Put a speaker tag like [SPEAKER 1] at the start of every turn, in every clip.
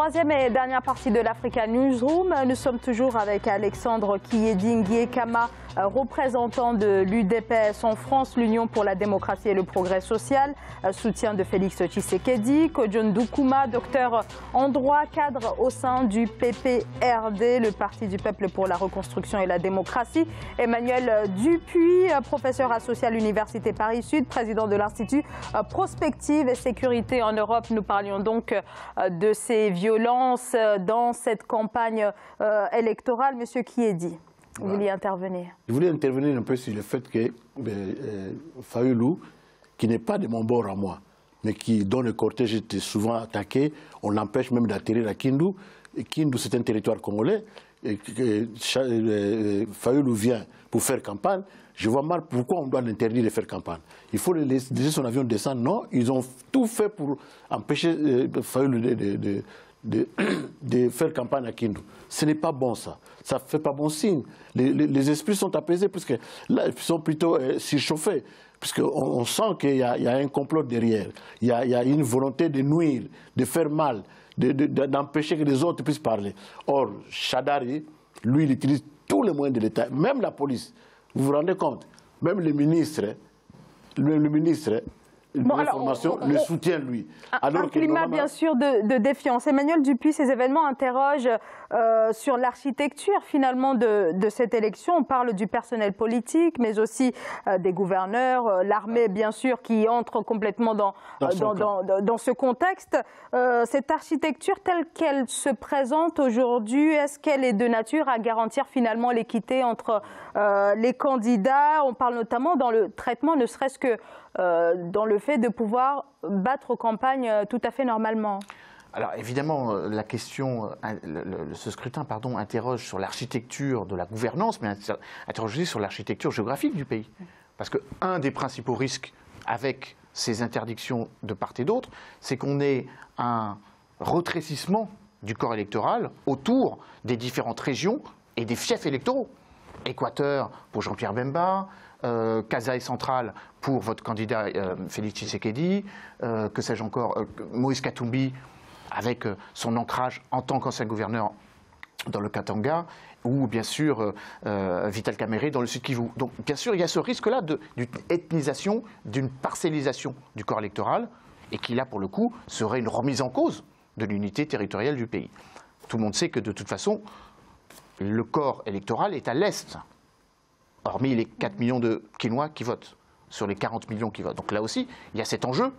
[SPEAKER 1] Troisième et dernière partie de l'Africa Newsroom. Nous sommes toujours avec Alexandre Kiyedi Ngiekama, représentant de l'UDPS en France, l'Union pour la démocratie et le progrès social, soutien de Félix Tshisekedi. Kojo Ndoukouma, docteur en droit, cadre au sein du PPRD, le Parti du peuple pour la reconstruction et la démocratie. Emmanuel Dupuis, professeur associé à l'Université Paris-Sud, président de l'Institut Prospective et Sécurité en Europe. Nous parlions donc de ces violences dans cette campagne électorale. Monsieur Kiyedi, vous vouliez intervenir?
[SPEAKER 2] Je voulais intervenir un peu sur le fait que Fayulu, qui n'est pas de mon bord à moi, mais dont le cortège était souvent attaqué, on l'empêche même d'atterrir à Kindu. Et Kindu, c'est un territoire congolais. Et Fayulu vient pour faire campagne. Je vois mal pourquoi on doit l'interdire de faire campagne. Il faut laisser son avion descendre. Non, ils ont tout fait pour empêcher Fayulu de faire campagne à Kindu. Ce n'est pas bon ça. Ça ne fait pas bon signe. Les esprits sont apaisés puisque là, ils sont plutôt surchauffés. Puisqu'on sent qu'il y a un complot derrière. Il y a une volonté de nuire, de faire mal, d'empêcher que les autres puissent parler. Or, Shadari, lui, il utilise tous les moyens de l'État, même la police. Vous vous rendez compte? Même le ministre l'information le soutient lui.
[SPEAKER 1] Un climat bien sûr de défiance. Emmanuel Dupuis, ces événements interrogent sur l'architecture finalement de cette élection. On parle du personnel politique, mais aussi des gouverneurs, l'armée bien sûr qui entre complètement dans ce contexte. Cette architecture telle qu'elle se présente aujourd'hui, est-ce qu'elle est de nature à garantir finalement l'équité entre les candidats? On parle notamment dans le traitement, ne serait-ce que dans le fait de pouvoir battre campagne tout à fait normalement.
[SPEAKER 3] Alors évidemment, la question, ce scrutin interroge sur l'architecture de la gouvernance, mais interroge aussi sur l'architecture géographique du pays. Parce qu'un des principaux risques avec ces interdictions de part et d'autre, c'est qu'on ait un retrécissement du corps électoral autour des différentes régions et des fiefs électoraux. Équateur pour Jean-Pierre Bemba, Kasaï central pour votre candidat Félix Tshisekedi, que sais-je encore, Moïse Katumbi avec son ancrage en tant qu'ancien gouverneur dans le Katanga, ou bien sûr Vital Kamerhe dans le Sud Kivu. Donc bien sûr il y a ce risque-là d'une ethnisation, d'une parcellisation du corps électoral, et qui là pour le coup serait une remise en cause de l'unité territoriale du pays. Tout le monde sait que de toute façon le corps électoral est à l'est, hormis les 4 millions de Kinois qui votent, sur les 40 millions qui votent. Donc là aussi, il y a cet enjeu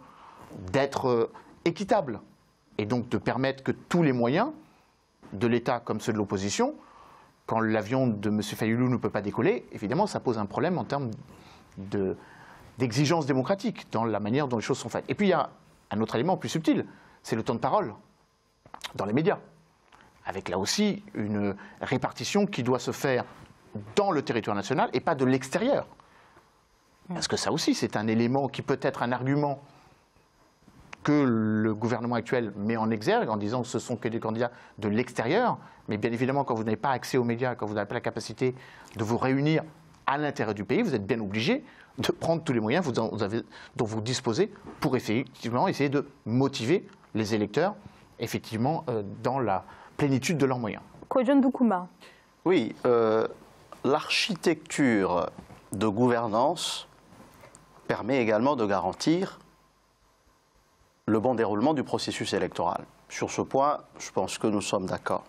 [SPEAKER 3] d'être équitable, et donc de permettre que tous les moyens de l'État comme ceux de l'opposition, quand l'avion de M. Fayulu ne peut pas décoller, évidemment ça pose un problème en termes d'exigence démocratique dans la manière dont les choses sont faites. Et puis il y a un autre élément plus subtil, c'est le temps de parole dans les médias, avec là aussi une répartition qui doit se faire dans le territoire national et pas de l'extérieur. Parce que ça aussi, c'est un élément qui peut être un argument que le gouvernement actuel met en exergue en disant que ce sont que des candidats de l'extérieur. Mais bien évidemment, quand vous n'avez pas accès aux médias, quand vous n'avez pas la capacité de vous réunir à l'intérieur du pays, vous êtes bien obligé de prendre tous les moyens dont vous disposez pour effectivement essayer de motiver les électeurs effectivement dans la plénitude de leurs moyens.
[SPEAKER 1] Kojo Ndoukouma.
[SPEAKER 4] Oui, l'architecture de gouvernance permet également de garantir le bon déroulement du processus électoral. Sur ce point, je pense que nous sommes d'accord.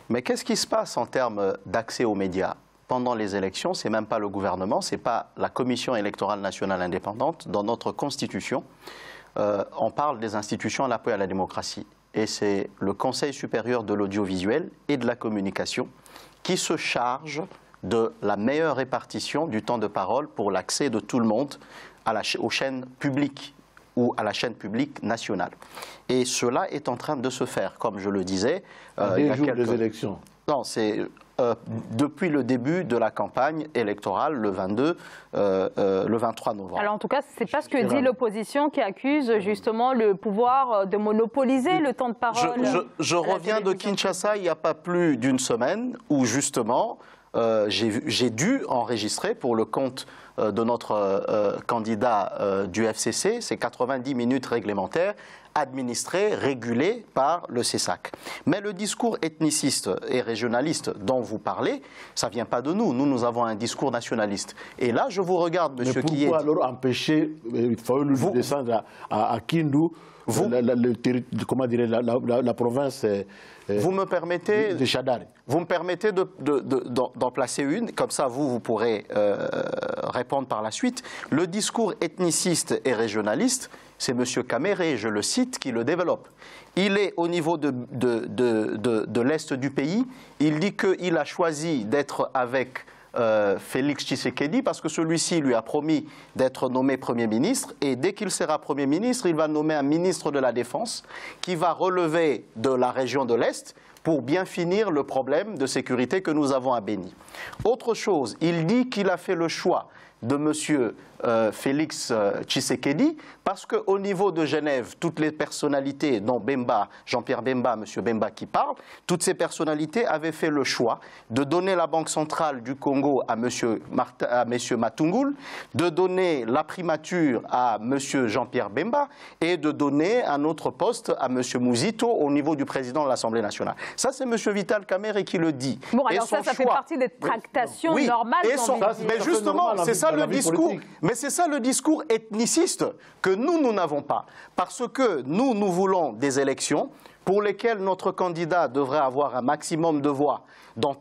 [SPEAKER 4] Mais qu'est-ce qui se passe en termes d'accès aux médias? Pendant les élections, ce n'est même pas le gouvernement, ce n'est pas la Commission électorale nationale indépendante. Dans notre Constitution, on parle des institutions à l'appui à la démocratie. Et c'est le Conseil supérieur de l'audiovisuel et de la communication qui se charge de la meilleure répartition du temps de parole pour l'accès de tout le monde aux chaînes publiques ou à la chaîne publique nationale. Et cela est en train de se faire, comme je le disais.
[SPEAKER 2] Il y a quelques... des élections.
[SPEAKER 4] Non, c'est depuis le début de la campagne électorale, le 23 novembre.
[SPEAKER 1] Alors en tout cas, ce n'est pas ce que dit l'opposition qui accuse justement le pouvoir de monopoliser le temps de parole.
[SPEAKER 4] Je reviens de Kinshasa il n'y a pas plus d'une semaine où justement j'ai dû enregistrer pour le compte de notre candidat du FCC, c'est 90 minutes réglementaires, administrés, régulés par le CESAC. Mais le discours ethniciste et régionaliste dont vous parlez, ça ne vient pas de nous. Nous avons un discours nationaliste. Et là, je vous regarde, monsieur Kiyedi.
[SPEAKER 2] Mais pourquoi alors empêcher de descendre à Kindu, la province
[SPEAKER 4] vous me permettez,
[SPEAKER 2] de Chadar?
[SPEAKER 4] Vous me permettez d'en placer une, comme ça vous pourrez répondre par la suite. Le discours ethniciste et régionaliste, c'est M. Kamere, je le cite, qui le développe. Il est au niveau de l'Est du pays, il dit qu'il a choisi d'être avec Félix Tshisekedi parce que celui-ci lui a promis d'être nommé Premier ministre et dès qu'il sera Premier ministre, il va nommer un ministre de la Défense qui va relever de la région de l'Est pour bien finir le problème de sécurité que nous avons à Béni. Autre chose, il dit qu'il a fait le choix de M. Félix Tshisekedi, parce qu'au niveau de Genève, toutes les personnalités, dont Bemba, Jean-Pierre Bemba, M. Bemba qui parle, toutes ces personnalités avaient fait le choix de donner la Banque centrale du Congo à M. Matungulu, de donner la primature à M. Jean-Pierre Bemba et de donner un autre poste à M. Mouzito au niveau du président de l'Assemblée nationale. Ça, c'est M. Vital Kamerhe qui le dit.
[SPEAKER 1] Bon, alors ça fait partie des tractations normales.
[SPEAKER 4] Et mais justement, c'est ça le discours. Mais c'est ça le discours ethniciste que nous n'avons pas. Parce que nous voulons des élections pour lesquelles notre candidat devrait avoir un maximum de voix dans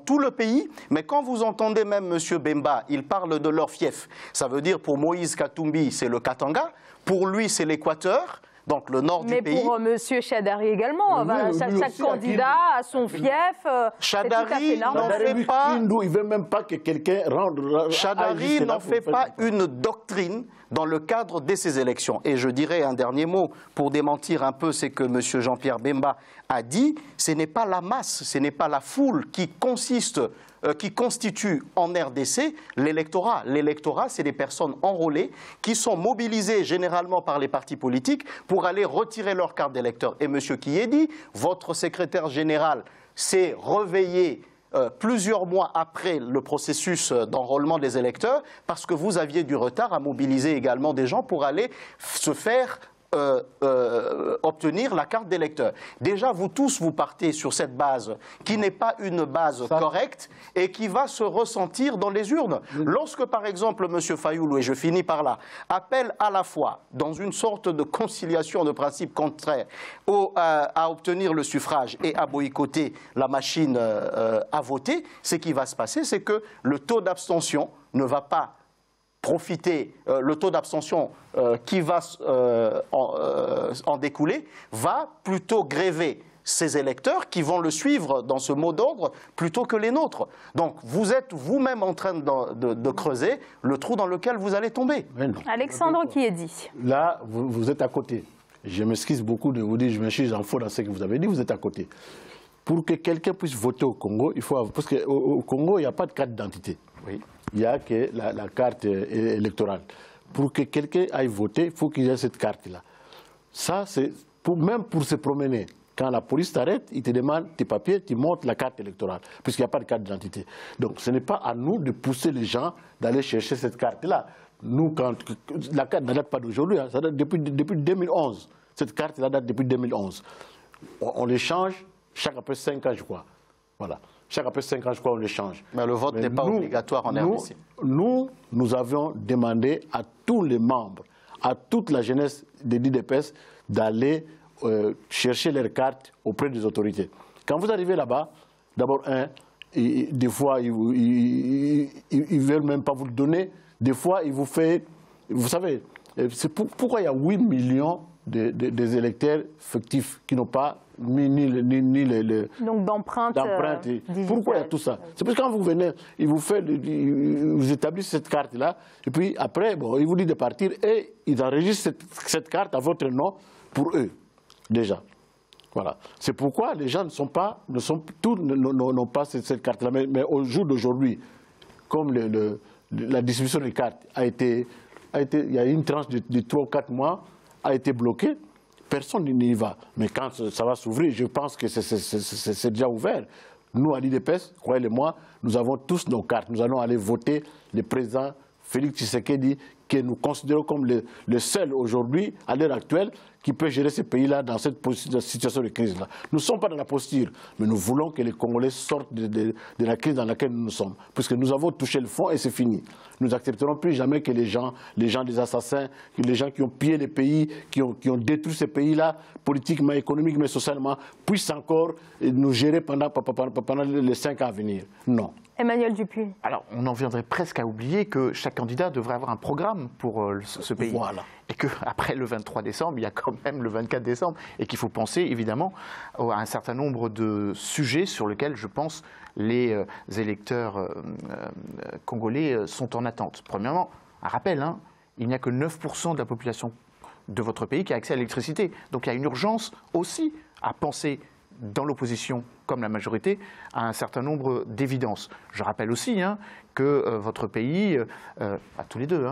[SPEAKER 4] tout le pays. Mais quand vous entendez même M. Bemba, il parle de leur fief. Ça veut dire pour Moïse Katumbi, c'est le Katanga. Pour lui, c'est l'Équateur. Donc le nord du pays.
[SPEAKER 1] Mais pour M. Chadari également, chaque candidat a son fief.
[SPEAKER 4] Chadari n'en fait pas.
[SPEAKER 2] Il ne veut même pas que quelqu'un rende.
[SPEAKER 4] Chadari n'en fait pas une doctrine dans le cadre de ces élections. Et je dirais un dernier mot pour démentir un peu ce que M. Jean-Pierre Bemba a dit. Ce n'est pas la masse, ce n'est pas la foule qui constitue en RDC l'électorat. L'électorat, c'est des personnes enrôlées qui sont mobilisées généralement par les partis politiques pour aller retirer leur carte d'électeur. Et M. Kiyedi, votre secrétaire général, s'est réveillé plusieurs mois après le processus d'enrôlement des électeurs parce que vous aviez du retard à mobiliser également des gens pour aller se faire obtenir la carte d'électeur. Déjà, vous tous, vous partez sur cette base qui n'est pas une base correcte et qui va se ressentir dans les urnes. Lorsque, par exemple, M. Fayoulou, et je finis par là, appelle à la fois, dans une sorte de conciliation de principes contraires, à obtenir le suffrage et à boycotter la machine à voter, ce qui va se passer, c'est que le taux d'abstention ne va pas profiter, le taux d'abstention qui va en découler va plutôt gréver ces électeurs qui vont le suivre dans ce mot d'ordre plutôt que les nôtres. Donc vous êtes vous-même en train de creuser le trou dans lequel vous allez tomber.
[SPEAKER 1] Alexandre Kiyedi.
[SPEAKER 2] Là, vous êtes à côté. Je m'excuse beaucoup de vous dire, je m'excuse en faux dans ce que vous avez dit, vous êtes à côté. Pour que quelqu'un puisse voter au Congo, il faut parce qu'au Congo, il n'y a pas de carte d'identité.
[SPEAKER 4] Oui.
[SPEAKER 2] Il n'y a que la carte électorale. Pour que quelqu'un aille voter, il faut qu'il y ait cette carte-là. Ça, c'est même pour se promener. Quand la police t'arrête, il te demande tes papiers, tu montres la carte électorale, puisqu'il n'y a pas de carte d'identité. Donc ce n'est pas à nous de pousser les gens d'aller chercher cette carte-là. Nous, la carte ne date pas d'aujourd'hui, hein, ça date depuis 2011. Cette carte-là date depuis 2011. On l'échange chaque après 5 ans, je crois. Voilà. Chaque après 5 ans, je crois, on l'échange.
[SPEAKER 4] Mais le vote n'est pas obligatoire en RDC.
[SPEAKER 2] Nous avions demandé à tous les membres, à toute la jeunesse de l'IDPS d'aller chercher leurs cartes auprès des autorités. Quand vous arrivez là-bas, d'abord, des fois, ils ne veulent même pas vous le donner. Des fois, ils vous font... Vous savez, c'est pourquoi il y a 8 millions des électeurs fictifs qui n'ont pas mis ni les
[SPEAKER 1] donc d'empreintes.
[SPEAKER 2] Pourquoi il y a tout ça? C'est parce que quand vous venez, ils vous établissent cette carte-là, et puis après, bon, ils vous disent de partir, et ils enregistrent cette carte à votre nom pour eux, déjà. Voilà. C'est pourquoi les gens n'ont pas cette carte-là. Mais au jour d'aujourd'hui, comme la distribution des cartes il y a une tranche de 3 ou 4 mois, a été bloquée, personne n'y va. Mais quand ça va s'ouvrir, je pense que c'est déjà ouvert. Nous, à l'IDPS, croyez-le-moi, nous avons tous nos cartes. Nous allons aller voter le président Félix Tshisekedi, que nous considérons comme le seul aujourd'hui, à l'heure actuelle, qui peut gérer ce pays-là dans cette situation de crise-là. Nous ne sommes pas dans la posture, mais nous voulons que les Congolais sortent de la crise dans laquelle nous sommes. Puisque nous avons touché le fond et c'est fini. Nous n'accepterons plus jamais que les gens des assassins, que les gens qui ont pillé les pays, qui ont détruit ces pays-là, politiquement, économiquement, mais socialement, puissent encore nous gérer pendant les 5 ans à venir. Non.
[SPEAKER 1] Emmanuel Dupuy.
[SPEAKER 3] Alors, on en viendrait presque à oublier que chaque candidat devrait avoir un programme pour ce pays.
[SPEAKER 2] Voilà.
[SPEAKER 3] Et qu'après le 23 décembre, il y a quand même le 24 décembre. Et qu'il faut penser, évidemment, à un certain nombre de sujets sur lesquels, je pense, les électeurs congolais sont en attente. Premièrement, un rappel, hein, il n'y a que 9% de la population de votre pays qui a accès à l'électricité. Donc il y a une urgence aussi à penser dans l'opposition comme la majorité, à un certain nombre d'évidences. Je rappelle aussi que votre pays, à tous les deux,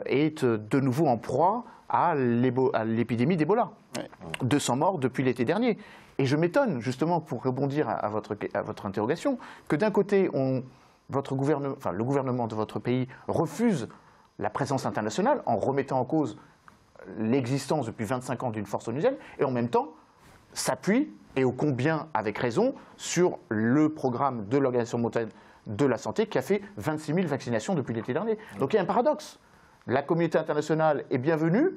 [SPEAKER 3] est de nouveau en proie à l'épidémie d'Ebola. Ouais. 200 morts depuis l'été dernier. Et je m'étonne, justement, pour rebondir à votre interrogation, que d'un côté, le gouvernement de votre pays refuse la présence internationale en remettant en cause l'existence depuis 25 ans d'une force onusienne, et en même temps s'appuie, et ô combien avec raison, sur le programme de l'Organisation mondiale de la santé qui a fait 26 000 vaccinations depuis l'été dernier. Donc il y a un paradoxe. La communauté internationale est bienvenue,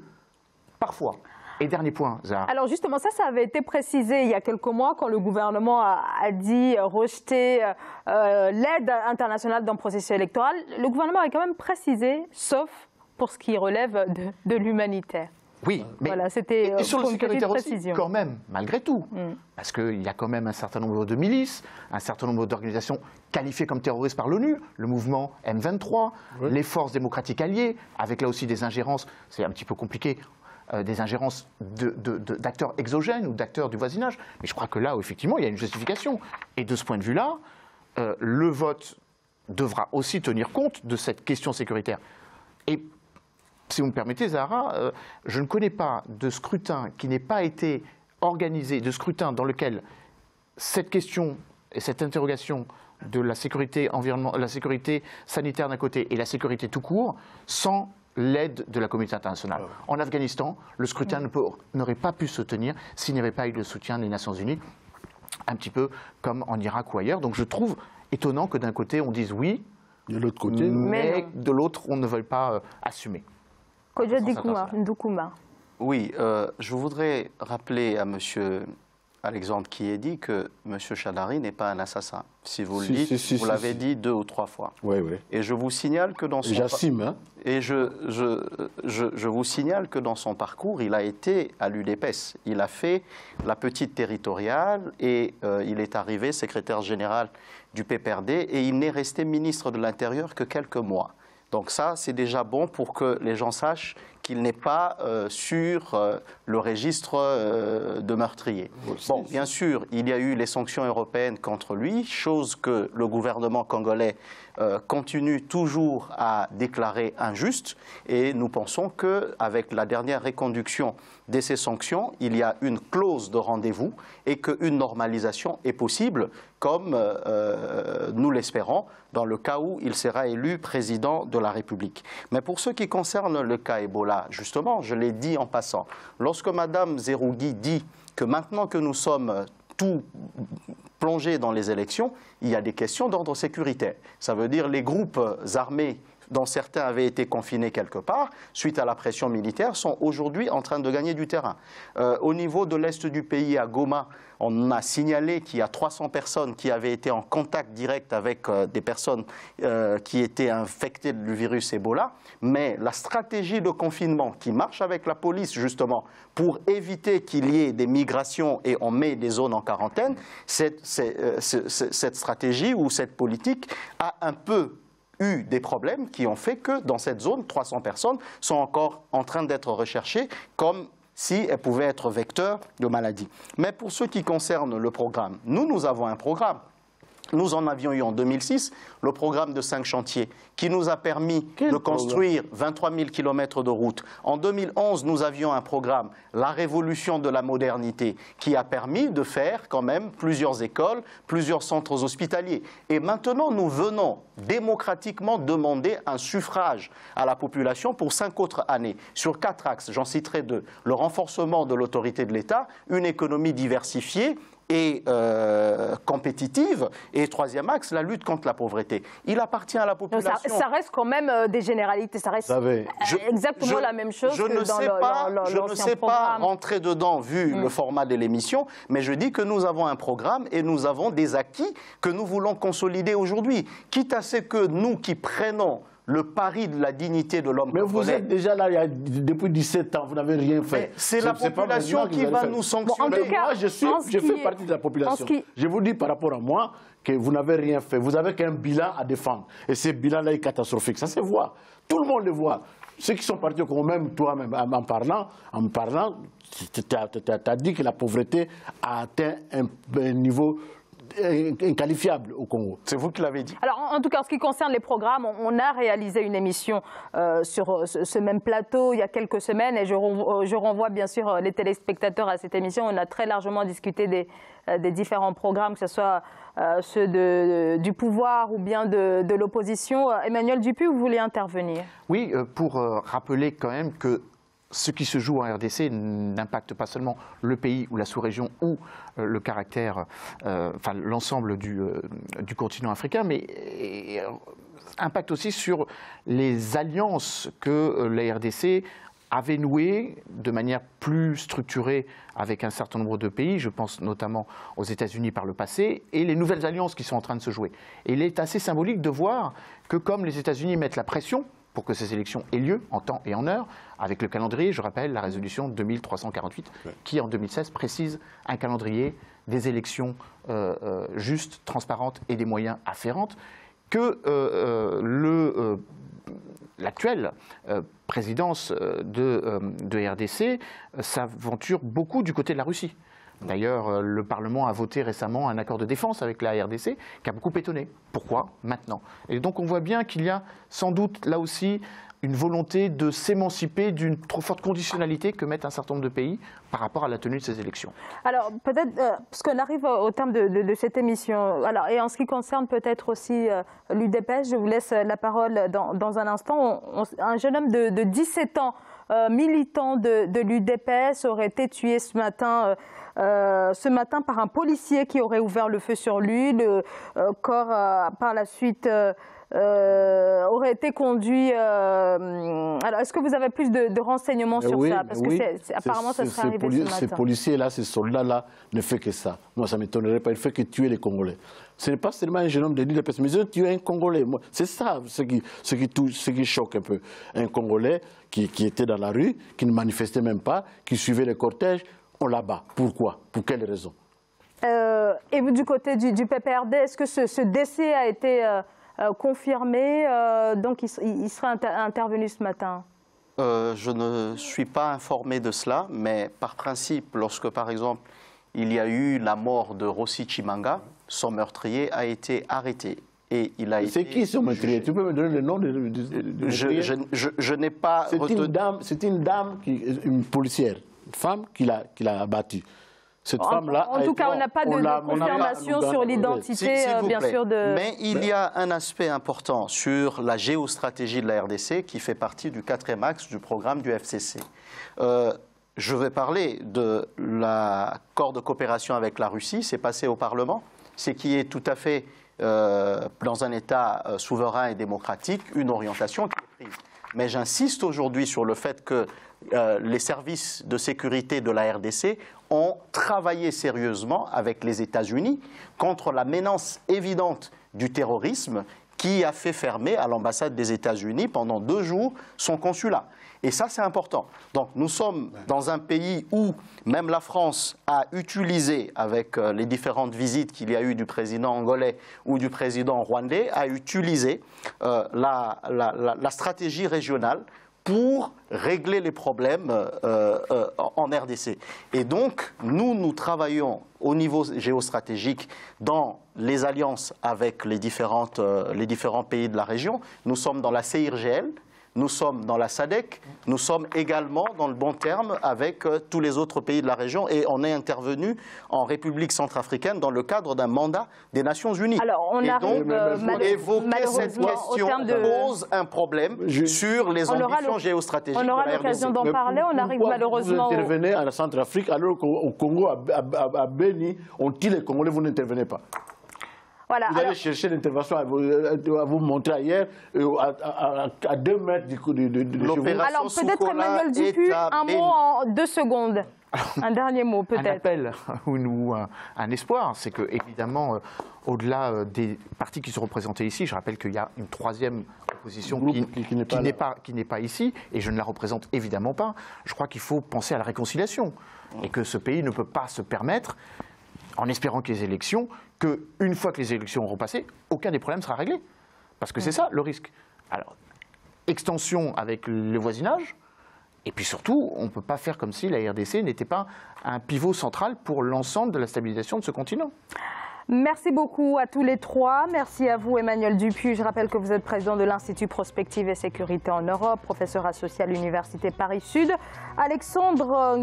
[SPEAKER 3] parfois. Et dernier point, Zahra.
[SPEAKER 1] Alors justement, ça avait été précisé il y a quelques mois quand le gouvernement a dit rejeter l'aide internationale dans le processus électoral. Le gouvernement a quand même précisé, sauf pour ce qui relève de l'humanitaire.
[SPEAKER 3] Oui, mais
[SPEAKER 1] voilà, c'était
[SPEAKER 3] et sur le sécuritaire aussi,
[SPEAKER 1] précision.
[SPEAKER 3] Quand même, malgré tout. Parce qu'il y a quand même un certain nombre de milices, un certain nombre d'organisations qualifiées comme terroristes par l'ONU, le mouvement M23, oui. Les forces démocratiques alliées, avec là aussi des ingérences, c'est un petit peu compliqué, des ingérences d'acteurs exogènes ou d'acteurs du voisinage. Mais je crois que là, effectivement, il y a une justification. Et de ce point de vue-là, le vote devra aussi tenir compte de cette question sécuritaire. Et si vous me permettez, Zahra, je ne connais pas de scrutin qui n'ait pas été organisé, de scrutin dans lequel cette question et cette interrogation de la sécurité la sécurité sanitaire d'un côté et la sécurité tout court, sans l'aide de la communauté internationale. En Afghanistan, le scrutin n'aurait pas pu se tenir s'il n'y avait pas eu le soutien des Nations Unies, un petit peu comme en Irak ou ailleurs. Donc je trouve étonnant que d'un côté on dise oui,
[SPEAKER 2] de l'autre côté,
[SPEAKER 3] mais de l'autre on ne veuille pas assumer.
[SPEAKER 4] Oui, je voudrais rappeler à M. Alexandre Kiyedi que M. Chadari n'est pas un assassin. Si vous le dites, vous l'avez dit 2 ou 3 fois.
[SPEAKER 2] Oui, oui.
[SPEAKER 4] Et je vous signale que dans son Et je vous signale que dans son parcours, il a été à l'UDPS. Il a fait la petite territoriale et il est arrivé secrétaire général du PPRD et il n'est resté ministre de l'Intérieur que quelques mois. Donc ça, c'est déjà bon pour que les gens sachent qu'il n'est pas sur le registre de meurtrier. Bon, bien sûr, il y a eu les sanctions européennes contre lui, chose que le gouvernement congolais continue toujours à déclarer injuste. Et nous pensons qu'avec la dernière reconduction de ces sanctions, il y a une clause de rendez-vous et qu'une normalisation est possible, comme nous l'espérons, dans le cas où il sera élu président de la République. Mais pour ce qui concerne le cas Ebola, justement, je l'ai dit en passant, lorsque Mme Zerougui dit que maintenant que nous sommes tout plongés dans les élections, il y a des questions d'ordre sécuritaire. Ça veut dire les groupes armés dont certains avaient été confinés quelque part, suite à la pression militaire, sont aujourd'hui en train de gagner du terrain. Au niveau de l'est du pays, à Goma, on a signalé qu'il y a 300 personnes qui avaient été en contact direct avec des personnes qui étaient infectées du virus Ebola, mais la stratégie de confinement qui marche avec la police, justement, pour éviter qu'il y ait des migrations et on met des zones en quarantaine, cette stratégie ou cette politique a un peu eu des problèmes qui ont fait que dans cette zone, 300 personnes sont encore en train d'être recherchées comme si elles pouvaient être vecteurs de maladies. Mais pour ce qui concerne le programme, nous avons un programme. Nous en avions eu en 2006 le programme de 5 chantiers qui nous a permis de construire 23 000 km de routes. En 2011, nous avions un programme, la révolution de la modernité, qui a permis de faire quand même plusieurs écoles, plusieurs centres hospitaliers. Et maintenant, nous venons démocratiquement demander un suffrage à la population pour 5 autres années, sur 4 axes. J'en citerai 2. Le renforcement de l'autorité de l'État, une économie diversifiée et compétitive, et troisième axe, la lutte contre la pauvreté. Il appartient à la population.
[SPEAKER 1] Donc ça reste quand même des généralités, ça reste exactement la même chose
[SPEAKER 4] je
[SPEAKER 1] que
[SPEAKER 4] ne
[SPEAKER 1] dans
[SPEAKER 4] Je ne sais pas
[SPEAKER 1] programme.
[SPEAKER 4] rentrer dedans vu le format de l'émission, mais je dis que nous avons un programme et nous avons des acquis que nous voulons consolider aujourd'hui. Quitte à ce que nous qui prenons le pari de la dignité de l'homme.
[SPEAKER 2] Mais vous êtes déjà là depuis 17 ans, vous n'avez rien fait.
[SPEAKER 4] C'est la population qui va nous sanctionner.
[SPEAKER 1] Bon, en tout cas,
[SPEAKER 2] moi, je fais partie de la population. Je vous dis par rapport à moi que vous n'avez rien fait. Vous avez qu'un bilan à défendre. Et ce bilan-là est catastrophique. Ça se voit. Tout le monde le voit. Ceux qui sont partis au Congo, même toi-même, en parlant, tu as dit que la pauvreté a atteint un niveau inqualifiable au Congo.
[SPEAKER 4] C'est vous qui l'avez dit.
[SPEAKER 1] Alors, en tout cas, en ce qui concerne les programmes, on a réalisé une émission sur ce même plateau il y a quelques semaines et je renvoie bien sûr les téléspectateurs à cette émission. On a très largement discuté des différents programmes, que ce soit ceux du pouvoir ou bien de l'opposition. Emmanuel Dupuy, vous voulez intervenir?
[SPEAKER 3] Oui, pour rappeler quand même que ce qui se joue en RDC n'impacte pas seulement le pays ou la sous-région ou le caractère, enfin l'ensemble du continent africain, mais impacte aussi sur les alliances que la RDC avait nouées de manière plus structurée avec un certain nombre de pays, je pense notamment aux États-Unis par le passé, et les nouvelles alliances qui sont en train de se jouer. Et il est assez symbolique de voir que comme les États-Unis mettent la pression pour que ces élections aient lieu en temps et en heure, avec le calendrier, je rappelle la résolution 2348, qui en 2016 précise un calendrier des élections justes, transparentes et des moyens afférents, que l'actuelle présidence de RDC s'aventure beaucoup du côté de la Russie. D'ailleurs, le Parlement a voté récemment un accord de défense avec la RDC qui a beaucoup étonné. Pourquoi maintenant? Et donc on voit bien qu'il y a sans doute là aussi une volonté de s'émanciper d'une trop forte conditionnalité que mettent un certain nombre de pays par rapport à la tenue de ces élections.
[SPEAKER 1] Alors peut-être, parce qu'on arrive au terme de cette émission, alors, et en ce qui concerne peut-être aussi l'UDPS, je vous laisse la parole dans un instant. Un jeune homme de 17 ans, militant de l'UDPS, aurait été tué ce matin par un policier qui aurait ouvert le feu sur lui. Le corps, par la suite, aurait été conduit. Alors, est-ce que vous avez plus de renseignements sur ça? Parce que apparemment, ça serait arrivé ce matin.
[SPEAKER 2] Ces policiers-là, ces soldats-là, ne font que ça. Moi, ça ne m'étonnerait pas. Il ne fait que tuer les Congolais. Ce n'est pas seulement un jeune homme de l'UDPS, mais ils ont tué un Congolais. C'est ça ce qui choque un peu. Un Congolais qui était dans la rue, qui ne manifestait même pas, qui suivait les cortèges. On l'abat. Pourquoi? Pour quelle raison?
[SPEAKER 1] Et vous, du côté du PPRD, est-ce que ce décès a été confirmé? Donc, il serait intervenu ce matin?
[SPEAKER 4] Je ne suis pas informé de cela, mais par principe, lorsque, par exemple, il y a eu la mort de Rossi Chimanga, son meurtrier a été arrêté. Et il a été...
[SPEAKER 2] C'est qui son meurtrier? Tu peux me donner le nom de
[SPEAKER 4] Je n'ai pas retenu...
[SPEAKER 2] C'est une dame, une policière, une femme qui l'a abattue. Cette femme-là...
[SPEAKER 1] En tout cas, on n'a pas de confirmation sur l'identité, bien sûr, de...
[SPEAKER 4] Mais il y a un aspect important sur la géostratégie de la RDC qui fait partie du 4e axe du programme du FCC. Je vais parler de l'accord de coopération avec la Russie. C'est passé au Parlement. C'est qui est tout à fait, dans un État souverain et démocratique, une orientation qui est prise. Mais j'insiste aujourd'hui sur le fait que les services de sécurité de la RDC ont travaillé sérieusement avec les États-Unis contre la menace évidente du terrorisme qui a fait fermer à l'ambassade des États-Unis pendant 2 jours son consulat. Et ça, c'est important. Donc, nous sommes dans un pays où même la France a utilisé, avec les différentes visites qu'il y a eu du président angolais ou du président rwandais, a utilisé la stratégie régionale pour régler les problèmes en RDC. Et donc, nous travaillons au niveau géostratégique dans les alliances avec les différents pays de la région. Nous sommes dans la CIRGL, nous sommes dans la SADC, nous sommes également dans le bon terme avec tous les autres pays de la région et on est intervenu en République centrafricaine dans le cadre d'un mandat des Nations Unies.
[SPEAKER 1] Alors, on arrive
[SPEAKER 4] évoquer cette question pose un problème sur les ambitions géostratégiques.
[SPEAKER 1] On aura l'occasion d'en parler, on arrive malheureusement...
[SPEAKER 2] Vous intervenez à la Centrafrique alors qu'au Congo, à Béni, on tire les Congolais, vous n'intervenez pas.
[SPEAKER 1] Voilà,
[SPEAKER 2] vous allez chercher l'intervention à vous montrer ailleurs, à 2 mètres de chez vous.
[SPEAKER 1] Alors peut-être Emmanuel Dupuy, un mot en 2 secondes. Un dernier mot peut-être.
[SPEAKER 3] Un appel ou un espoir, c'est que évidemment, au-delà des partis qui sont représentés ici, je rappelle qu'il y a une 3e opposition qui n'est pas ici, et je ne la représente évidemment pas. Je crois qu'il faut penser à la réconciliation, et que ce pays ne peut pas se permettre, en espérant que les élections, qu'une fois que les élections auront passé, aucun des problèmes sera réglé. Parce que c'est ça le risque. Alors, extension avec le voisinage, et puis surtout, on ne peut pas faire comme si la RDC n'était pas un pivot central pour l'ensemble de la stabilisation de ce continent.
[SPEAKER 1] Merci beaucoup à tous les 3. Merci à vous, Emmanuel Dupuy. Je rappelle que vous êtes président de l'Institut Prospective et Sécurité en Europe, professeur associé à l'Université Paris-Sud. Alexandre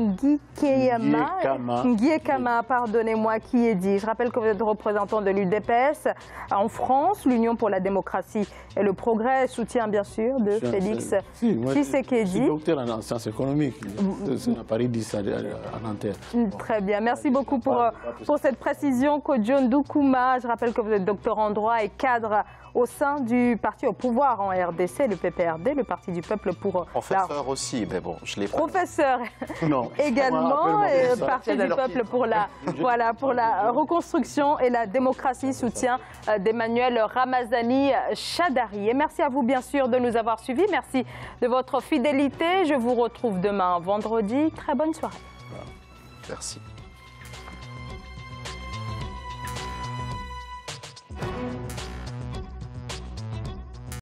[SPEAKER 1] Nguiekama, pardonnez-moi, qui est dit. Je rappelle que vous êtes représentant de l'UDPS en France, l'Union pour la démocratie et le progrès, soutien bien sûr de Félix Tshisekedi.
[SPEAKER 2] Je suis docteur en sciences économiques, c'est à Paris 10 à Nanterre.
[SPEAKER 1] Très bien, merci beaucoup pour cette précision. Kodjon Doukouma, je rappelle que vous êtes docteur en droit et cadre au sein du parti au pouvoir en RDC, le PPRD, le Parti du Peuple pour...
[SPEAKER 4] Professeur aussi, mais bon, je l'ai pas.
[SPEAKER 1] Professeur également, et Parti du Peuple pour la, pour la reconstruction et la démocratie, soutien d'Emmanuel Ramazani Chadari. Et merci à vous bien sûr de nous avoir suivis, merci de votre fidélité. Je vous retrouve demain vendredi. Très bonne soirée.
[SPEAKER 4] Merci.